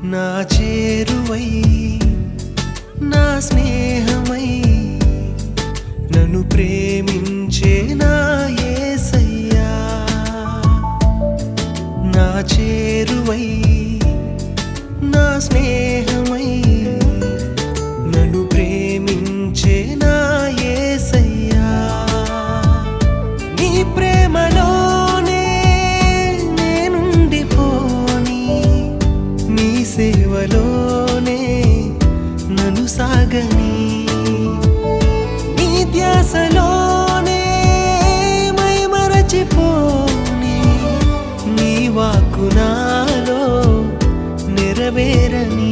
నా చేరువై నా స్నేహమై నన్ను ప్రేమించే నా యేసయ్యా నా చేరువై నా స్నేహమై నన్ను ప్రేమించే నా యేసయ్యా నీ ప్రేమలోనే నేనుండిపోని నీ సేవలోనే నన్ను సాగని నీ ధ్యాసలోనే మైమరచిపోని నీ వాక్కు నాలో నెరవేరని